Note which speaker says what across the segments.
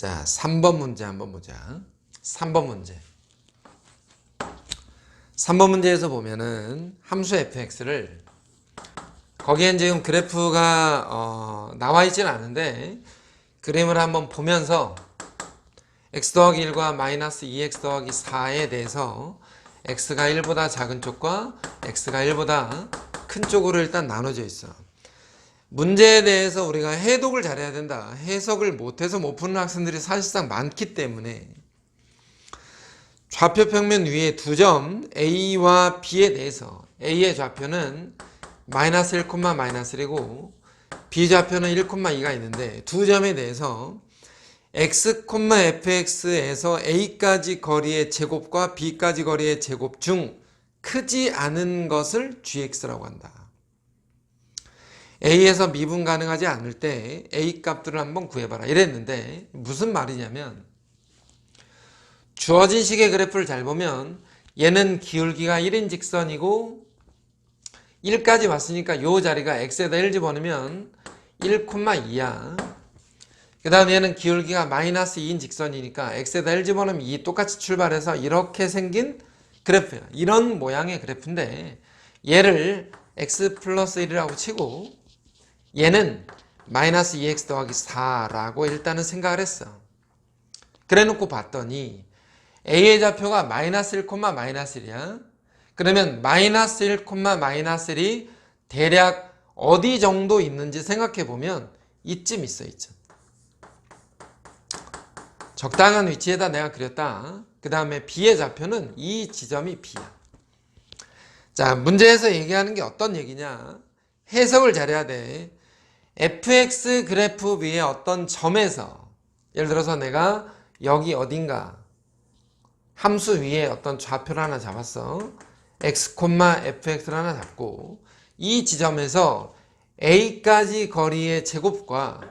Speaker 1: 자, 3번 문제 한번 보자. 3번 문제. 3번 문제에서 보면은 함수 fx를 거기엔 지금 그래프가 나와 있지는 않은데 그림을 한번 보면서 x 더하기 1과 마이너스 2x 더하기 4에 대해서 x가 1보다 작은 쪽과 x가 1보다 큰 쪽으로 일단 나눠져 있어. 문제에 대해서 우리가 해독을 잘해야 된다. 해석을 못해서 못 푸는 학생들이 사실상 많기 때문에 좌표 평면 위에 두 점 A와 B에 대해서 A의 좌표는 마이너스 1, 마이너스 1이고 B 좌표는 1, 2가 있는데 두 점에 대해서 x, fx에서 a까지 거리의 제곱과 b까지 거리의 제곱 중 크지 않은 것을 gx라고 한다. a에서 미분 가능하지 않을 때 a 값들을 한번 구해봐라 이랬는데 무슨 말이냐면 주어진 식의 그래프를 잘 보면 얘는 기울기가 1인 직선이고 1까지 왔으니까 이 자리가 x에다 1 집어넣으면 1,2야. 그 다음 얘는 기울기가 마이너스 2인 직선이니까 x에다 1 집어넣으면 2 똑같이 출발해서 이렇게 생긴 그래프야. 이런 모양의 그래프인데 얘를 x 플러스 1이라고 치고 얘는 마이너스 2x 더하기 4라고 일단은 생각을 했어. 그래 놓고 봤더니 a의 좌표가 마이너스 1, 마이너스 1이야. 그러면 마이너스 1, 마이너스 1이 대략 어디 정도 있는지 생각해 보면 이쯤 있어, 이쯤. 적당한 위치에다 내가 그렸다. 그 다음에 B의 좌표는 이 지점이 B야. 자, 문제에서 얘기하는 게 어떤 얘기냐. 해석을 잘해야 돼. fx 그래프 위에 어떤 점에서 예를 들어서 내가 여기 어딘가 함수 위에 어떤 좌표를 하나 잡았어. x, fx를 하나 잡고 이 지점에서 a까지 거리의 제곱과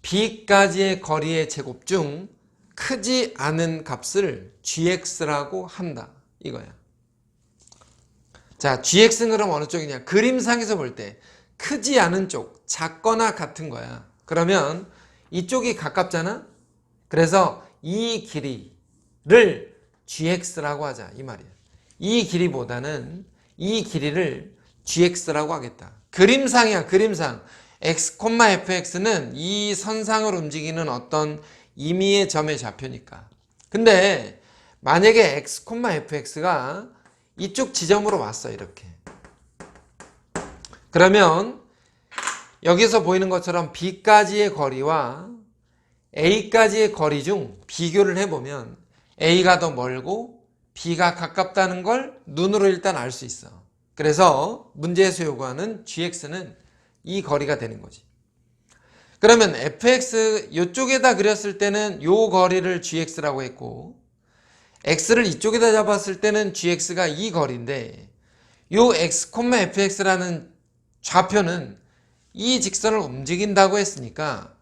Speaker 1: b까지의 거리의 제곱 중 크지 않은 값을 gx라고 한다. 이거야. 자, gx는 그럼 어느 쪽이냐? 그림상에서 볼 때 크지 않은 쪽, 작거나 같은 거야. 그러면 이쪽이 가깝잖아? 그래서 이 길이를 gx라고 하자. 이 말이야. 이 길이보다는 이 길이를 gx라고 하겠다. 그림상이야, 그림상. x, fx는 이 선상을 움직이는 어떤 임의의 점의 좌표니까. 근데 만약에 x, fx가 이쪽 지점으로 왔어, 이렇게. 그러면 여기서 보이는 것처럼 b까지의 거리와 a까지의 거리 중 비교를 해보면 a가 더 멀고 b가 가깝다는 걸 눈으로 일단 알 수 있어. 그래서 문제에서 요구하는 gx는 이 거리가 되는 거지. 그러면 fx 이쪽에다 그렸을 때는 요 거리를 gx라고 했고 x를 이쪽에다 잡았을 때는 gx가 이 거리인데 요 x, fx라는 좌표는 이 직선을 움직인다고 했으니까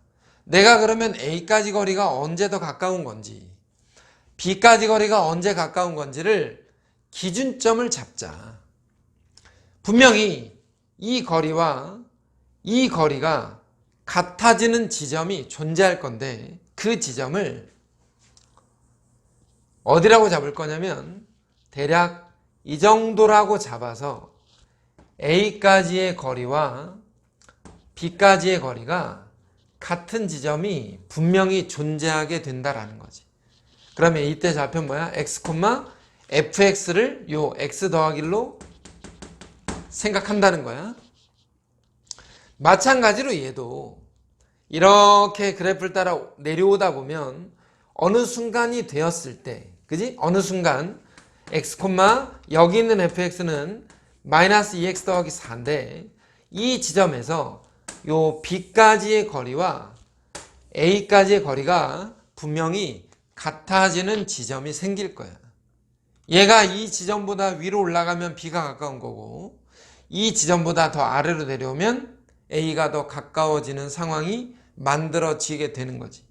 Speaker 1: 내가 그러면 a까지 거리가 언제 더 가까운 건지 b까지 거리가 언제 가까운 건지를 기준점을 잡자. 분명히 이 거리와 이 거리가 같아지는 지점이 존재할 건데 그 지점을 어디라고 잡을 거냐면 대략 이 정도라고 잡아서 A까지의 거리와 B까지의 거리가 같은 지점이 분명히 존재하게 된다라는 거지. 그러면 이때 좌표는 뭐야? x, fx를 요 x 더하기 1로 생각한다는 거야. 마찬가지로 얘도 이렇게 그래프를 따라 내려오다 보면 어느 순간이 되었을 때, 그지? 어느 순간 x, 여기 있는 fx는 마이너스 2x 더하기 4인데 이 지점에서 요 b까지의 거리와 a까지의 거리가 분명히 같아지는 지점이 생길 거야. 얘가 이 지점보다 위로 올라가면 b가 가까운 거고 이 지점보다 더 아래로 내려오면 a가 더 가까워지는 상황이 만들어지게 되는 거지.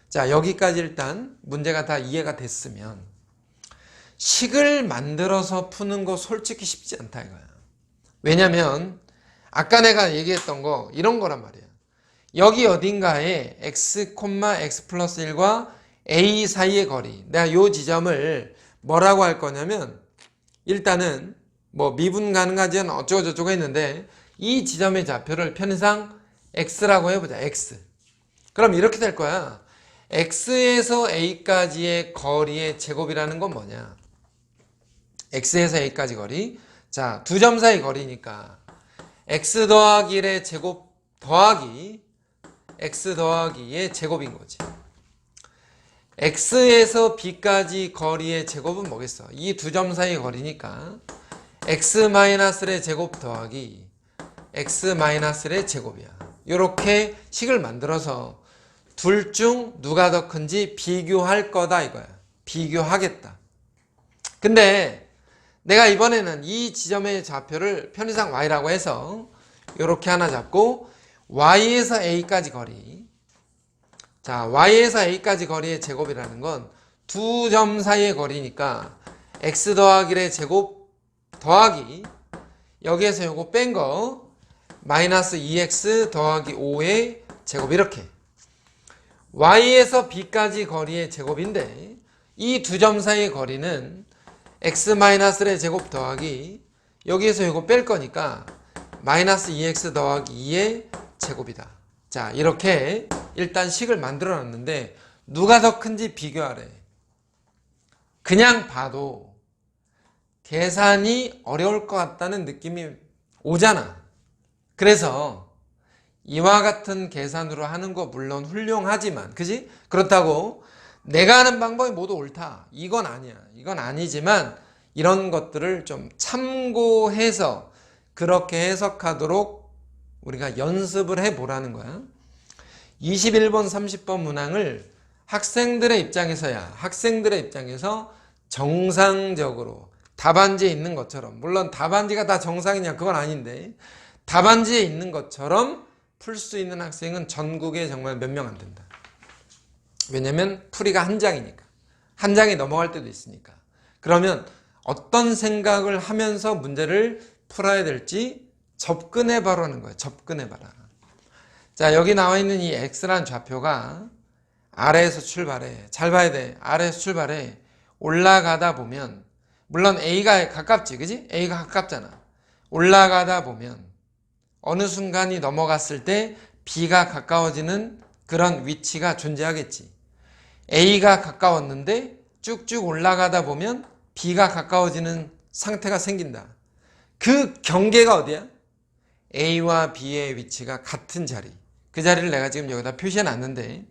Speaker 1: 자, 여기까지 일단 문제가 다 이해가 됐으면 식을 만들어서 푸는 거 솔직히 쉽지 않다 이거야. 왜냐면 아까 내가 얘기했던 거 이런 거란 말이야. 여기 어딘가에 x, x 플러스 1과 a 사이의 거리, 내가 이 지점을 뭐라고 할 거냐면 일단은 뭐 미분 가능하지 않은 어쩌고 저쩌고 했는데 이 지점의 좌표를 편의상 x라고 해보자. x. 그럼 이렇게 될 거야. x에서 a까지의 거리의 제곱이라는 건 뭐냐? x에서 a까지 거리. 자, 두 점 사이 거리니까 x 더하기 1의 제곱 더하기 x 더하기 2의 제곱인 거지. x에서 b까지 거리의 제곱은 뭐겠어? 이 두 점 사이 거리니까 x-1의 제곱 더하기 x-1의 제곱이야. 이렇게 식을 만들어서 둘 중 누가 더 큰지 비교할 거다 이거야. 비교하겠다. 근데 내가 이번에는 이 지점의 좌표를 편의상 y라고 해서 이렇게 하나 잡고 y에서 a까지 거리. 자, y에서 a까지 거리의 제곱이라는 건 두 점 사이의 거리니까 x 더하기 1의 제곱 더하기 여기에서 요거 뺀 거 마이너스 2x 더하기 5의 제곱 이렇게 y에서 b까지 거리의 제곱인데 이 두 점 사이의 거리는 x-의 제곱 더하기 여기에서 요거 뺄 거니까 마이너스 2x 더하기 2의 제곱이다. 자, 이렇게 일단 식을 만들어 놨는데 누가 더 큰지 비교하래. 그냥 봐도 계산이 어려울 것 같다는 느낌이 오잖아. 그래서 이와 같은 계산으로 하는 거 물론 훌륭하지만, 그지? 그렇다고 내가 하는 방법이 모두 옳다. 이건 아니야. 이건 아니지만 이런 것들을 좀 참고해서 그렇게 해석하도록 우리가 연습을 해보라는 거야. 21번, 30번 문항을 학생들의 입장에서야, 학생들의 입장에서 정상적으로 답안지에 있는 것처럼, 물론 답안지가 다 정상이냐 그건 아닌데 답안지에 있는 것처럼 풀 수 있는 학생은 전국에 정말 몇 명 안 된다. 왜냐면 풀이가 한 장이니까. 한 장이 넘어갈 때도 있으니까. 그러면 어떤 생각을 하면서 문제를 풀어야 될지 접근해 봐라는 거예요. 접근해 봐라. 자, 여기 나와 있는 이 x라는 좌표가 아래에서 출발해. 잘 봐야 돼. 아래에서 출발해. 올라가다 보면 물론 a가 가깝지. 그지? a가 가깝잖아. 올라가다 보면 어느 순간이 넘어갔을 때 b가 가까워지는 그런 위치가 존재하겠지. a가 가까웠는데 쭉쭉 올라가다 보면 b가 가까워지는 상태가 생긴다. 그 경계가 어디야? a와 b의 위치가 같은 자리. 그 자리를 내가 지금 여기다 표시해 놨는데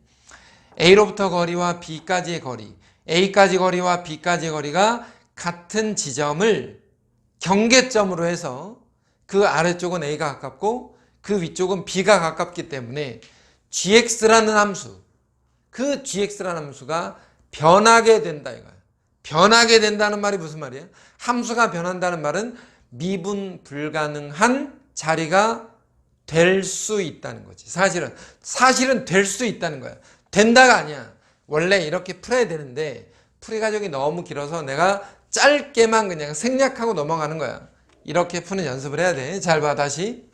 Speaker 1: a로부터 거리와 b까지의 거리, a까지 거리와 b까지의 거리가 같은 지점을 경계점으로 해서 그 아래쪽은 a가 가깝고 그 위쪽은 b가 가깝기 때문에 gx라는 함수, 그 gx라는 함수가 변하게 된다 이거야. 변하게 된다는 말이 무슨 말이야? 함수가 변한다는 말은 미분 불가능한 자리가 될 수 있다는 거지. 사실은 될 수 있다는 거야. 된다가 아니야. 원래 이렇게 풀어야 되는데 풀이 과정이 너무 길어서 내가 짧게만 그냥 생략하고 넘어가는 거야. 이렇게 푸는 연습을 해야 돼. 잘 봐, 다시.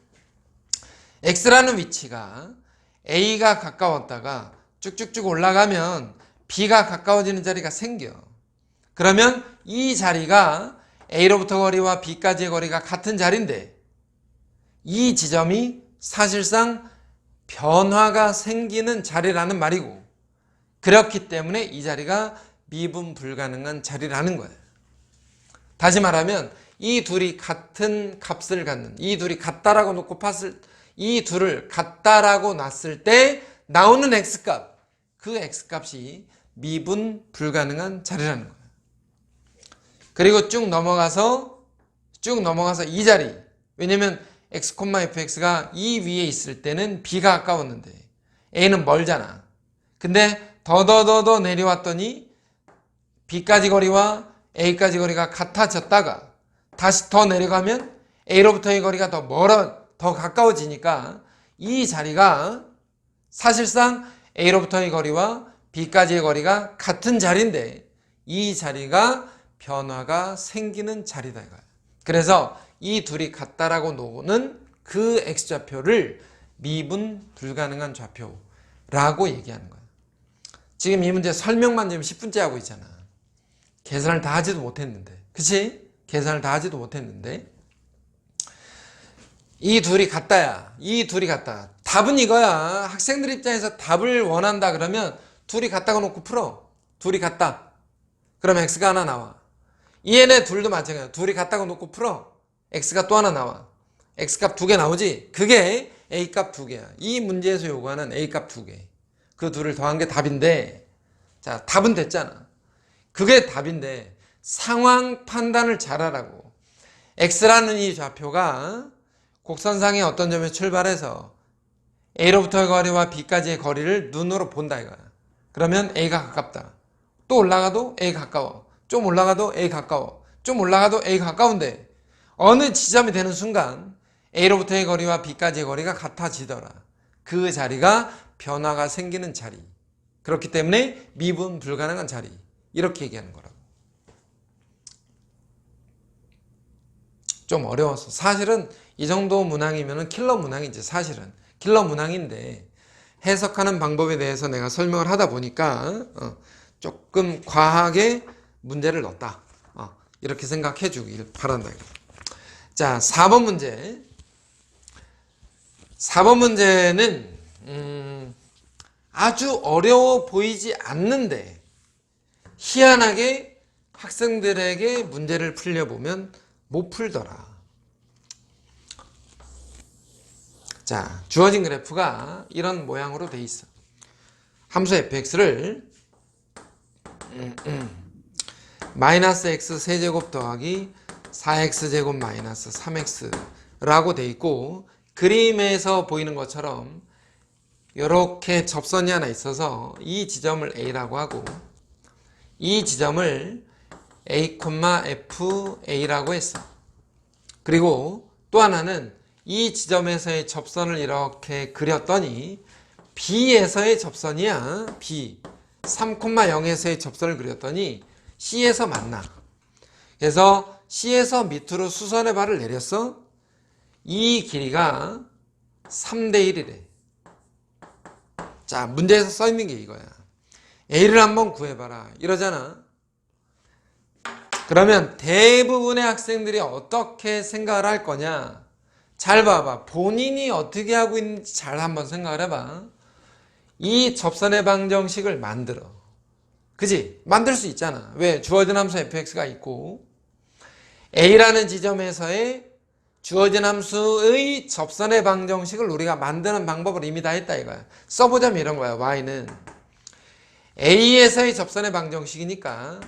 Speaker 1: x라는 위치가 a가 가까웠다가 쭉쭉쭉 올라가면 b가 가까워지는 자리가 생겨. 그러면 이 자리가 a로부터 거리와 b까지의 거리가 같은 자리인데 이 지점이 사실상 변화가 생기는 자리라는 말이고, 그렇기 때문에 이 자리가 미분 불가능한 자리라는 거예요. 다시 말하면 이 둘이 같은 값을 갖는, 이 둘이 같다라고 놓고 봤을, 이 둘을 같다라고 놨을 때 나오는 x값, 그 x값이 미분 불가능한 자리라는 거예요. 그리고 쭉 넘어가서 이 자리, 왜냐면 x, fx가 이 위에 있을 때는 b가 가까웠는데 a는 멀잖아. 근데 더 내려왔더니 b까지 거리와 a까지 거리가 같아졌다가 다시 더 내려가면 a로부터의 거리가 더 가까워지니까 이 자리가 사실상 a로부터의 거리와 b까지의 거리가 같은 자리인데 이 자리가 변화가 생기는 자리다 이거야. 그래서 이 둘이 같다라고 놓는 그 x좌표를 미분 불가능한 좌표라고 얘기하는 거야. 지금 이 문제 설명만 지금 10분째 하고 있잖아. 계산을 다 하지도 못했는데. 그치? 계산을 다 하지도 못했는데. 이 둘이 같다야. 이 둘이 같다. 답은 이거야. 학생들 입장에서 답을 원한다 그러면 둘이 같다고 놓고 풀어. 둘이 같다. 그럼 x가 하나 나와. 얘네 둘도 마찬가지야. 둘이 같다고 놓고 풀어. x가 또 하나 나와. x값 2개 나오지? 그게 a값 2개야. 이 문제에서 요구하는 a값 2개. 그 둘을 더한 게 답인데, 자, 답은 됐잖아. 그게 답인데 상황 판단을 잘하라고. x라는 이 좌표가 곡선상의 어떤 점에 출발해서 a로부터의 거리와 b까지의 거리를 눈으로 본다 이거야. 그러면 a가 가깝다. 또 올라가도 a 가까워. 좀 올라가도 a 가까워. 좀 올라가도 a 가까운데 어느 지점이 되는 순간 a로부터의 거리와 b까지의 거리가 같아지더라. 그 자리가 변화가 생기는 자리. 그렇기 때문에 미분 불가능한 자리. 이렇게 얘기하는 거라고. 좀 어려웠어. 사실은 이 정도 문항이면 킬러 문항이지. 사실은 킬러 문항인데 해석하는 방법에 대해서 내가 설명을 하다 보니까 조금 과하게 문제를 넣었다. 이렇게 생각해 주길 바란다. 자, 4번 문제. 4번 문제는 아주 어려워 보이지 않는데 희한하게 학생들에게 문제를 풀려보면 못 풀더라. 자, 주어진 그래프가 이런 모양으로 돼 있어. 함수 fx를 마이너스 x 세제곱 더하기 4x제곱 마이너스 3x라고 돼 있고, 그림에서 보이는 것처럼 이렇게 접선이 하나 있어서 이 지점을 A라고 하고 이 지점을 A, FA라고 했어. 그리고 또 하나는 이 지점에서의 접선을 이렇게 그렸더니 B에서의 접선이야. B 3,0에서의 접선을 그렸더니 C에서 만나. 그래서 C에서 밑으로 수선의 발을 내렸어. 이 길이가 3대 1이래. 자, 문제에서 써 있는 게 이거야. A를 한번 구해봐라. 이러잖아. 그러면 대부분의 학생들이 어떻게 생각을 할 거냐? 잘 봐봐. 본인이 어떻게 하고 있는지 잘 한번 생각을 해봐. 이 접선의 방정식을 만들어. 그지? 만들 수 있잖아. 왜? 주어진 함수 fx가 있고 A라는 지점에서의 주어진 함수의 접선의 방정식을 우리가 만드는 방법을 이미 다 했다 이거야. 써보자면 이런 거야. y는 A에서의 접선의 방정식이니까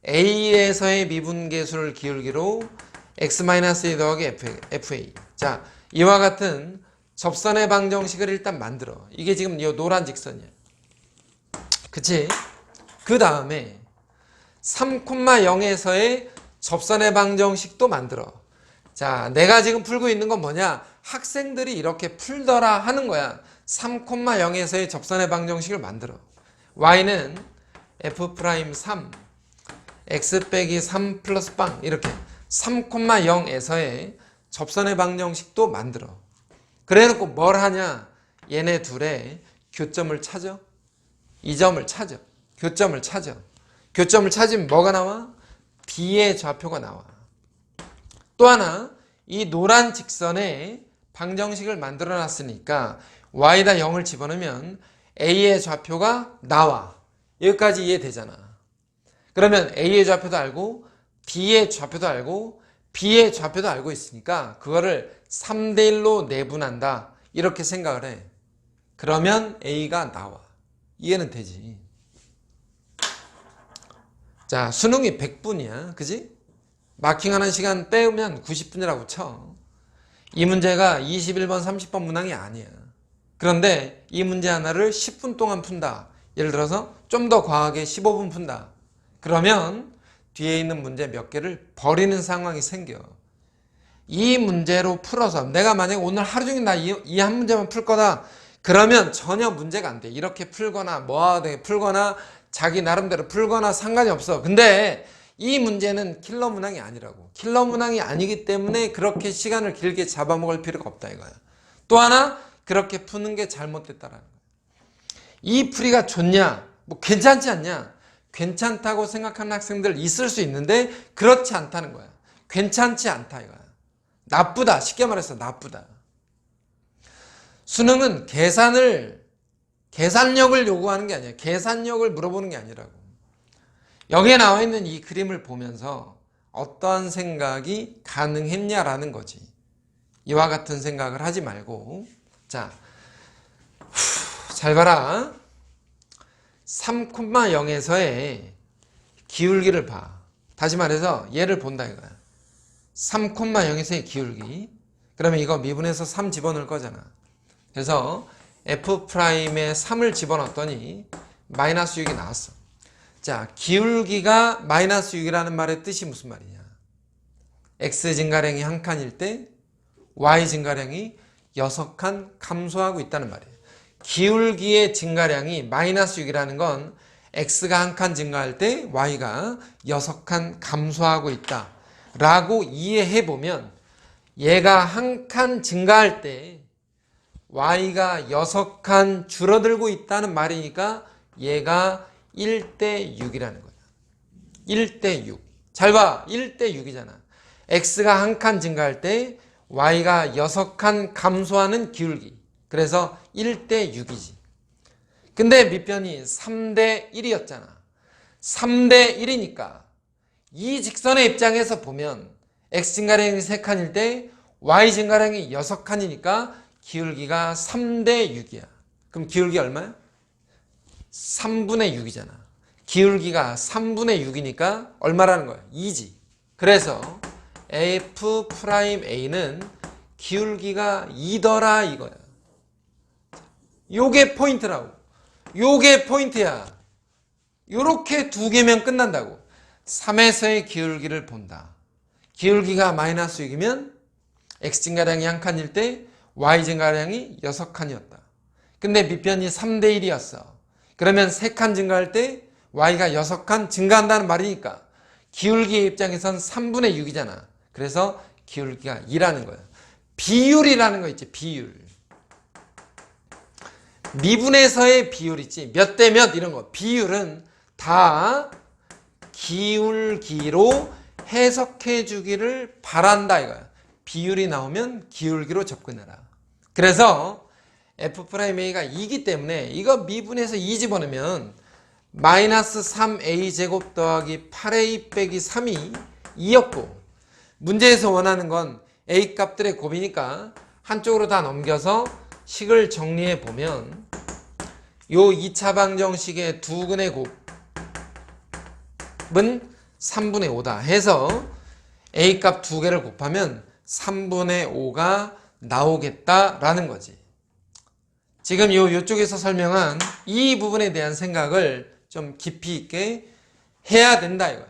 Speaker 1: A에서의 미분계수를 기울기로 x-2 더하기 fa. 자, 이와 같은 접선의 방정식을 일단 만들어. 이게 지금 이 노란 직선이야. 그치? 그 다음에 3,0에서의 접선의 방정식도 만들어. 자, 내가 지금 풀고 있는 건 뭐냐? 학생들이 이렇게 풀더라 하는 거야. 3,0에서의 접선의 방정식을 만들어. y는 f'3 x 빼기 3 플러스 빵 이렇게 3,0에서의 접선의 방정식도 만들어. 그래 놓고 뭘 하냐? 얘네 둘의 교점을 찾아. 이 점을 찾아. 교점을 찾아. 교점을 찾으면 뭐가 나와? B의 좌표가 나와. 또 하나, 이 노란 직선에 방정식을 만들어 놨으니까 y에다 0을 집어넣으면 A의 좌표가 나와. 여기까지 이해되잖아. 그러면 A의 좌표도 알고 B의 좌표도 알고 B의 좌표도 알고 있으니까 그거를 3대 1로 내분한다. 이렇게 생각을 해. 그러면 A가 나와. 이해는 되지. 자, 수능이 100분이야. 그지? 마킹하는 시간 빼면 90분이라고 쳐. 이 문제가 21번, 30번 문항이 아니야. 그런데 이 문제 하나를 10분 동안 푼다. 예를 들어서 좀 더 과하게 15분 푼다. 그러면 뒤에 있는 문제 몇 개를 버리는 상황이 생겨. 이 문제로 풀어서 내가 만약에 오늘 하루 종일 나 이 한 문제만 풀 거다. 그러면 전혀 문제가 안 돼. 이렇게 풀거나 뭐하게 풀거나 자기 나름대로 풀거나 상관이 없어. 근데 이 문제는 킬러 문항이 아니라고. 킬러 문항이 아니기 때문에 그렇게 시간을 길게 잡아먹을 필요가 없다 이거야. 또 하나, 그렇게 푸는 게 잘못됐다라는 거예요. 이 풀이가 좋냐? 뭐 괜찮지 않냐? 괜찮다고 생각하는 학생들 있을 수 있는데 그렇지 않다는 거야. 괜찮지 않다 이거야. 나쁘다. 쉽게 말해서 나쁘다. 수능은 계산력을 요구하는 게 아니야. 계산력을 물어보는 게 아니라고. 여기에 나와 있는 이 그림을 보면서 어떠한 생각이 가능했냐라는 거지. 이와 같은 생각을 하지 말고, 자, 잘 봐라. 3,0에서의 기울기를 봐. 다시 말해서 얘를 본다 이거야. 3,0에서의 기울기. 그러면 이거 미분해서 3 집어넣을 거잖아. 그래서 F'에 3을 집어넣었더니 마이너스 6이 나왔어. 자, 기울기가 마이너스 6이라는 말의 뜻이 무슨 말이냐? X 증가량이 한 칸일 때 Y 증가량이 6칸 감소하고 있다는 말이에요. 기울기의 증가량이 마이너스 6이라는 건 X가 한 칸 증가할 때 Y가 6칸 감소하고 있다 라고 이해해보면 얘가 한 칸 증가할 때 Y가 6칸 줄어들고 있다는 말이니까 얘가 1대 6이라는 거야. 1대 6. 잘 봐. 1대 6이잖아. X가 한 칸 증가할 때 Y가 6칸 감소하는 기울기. 그래서 1대 6이지. 근데 밑변이 3대 1이었잖아. 3대 1이니까 이 직선의 입장에서 보면 X 증가량이 3칸일 때 Y 증가량이 6칸이니까 기울기가 3대 6이야. 그럼 기울기 얼마야? 3분의 6이잖아. 기울기가 3분의 6이니까 얼마라는 거야? 2지. 그래서 F'A는 기울기가 2더라 이거야. 요게 포인트라고. 요게 포인트야. 요렇게 두 개면 끝난다고. 3에서의 기울기를 본다. 기울기가 마이너스 6이면 X 증가량이 한 칸일 때 Y 증가량이 6칸이었다. 근데 밑변이 3대 1이었어. 그러면 3칸 증가할 때 Y가 6칸 증가한다는 말이니까 기울기의 입장에선 3분의 6이잖아. 그래서 기울기가 2라는 거야. 비율이라는 거 있지. 비율. 미분에서의 비율 있지. 몇 대 몇 이런 거. 비율은 다 기울기로 해석해 주기를 바란다 이거야. 비율이 나오면 기울기로 접근해라. 그래서 F'A가 2기 때문에 이거 미분해서 2 집어넣으면 마이너스 3A제곱 더하기 8A 빼기 3이 2였고 문제에서 원하는 건 A 값들의 곱이니까 한쪽으로 다 넘겨서 식을 정리해 보면 요 2차 방정식의 두근의 곱은 3분의 5다 해서 A 값 두 개를 곱하면 3분의 5가 나오겠다라는 거지. 지금 요쪽에서 설명한 이 부분에 대한 생각을 좀 깊이 있게 해야 된다 이거야.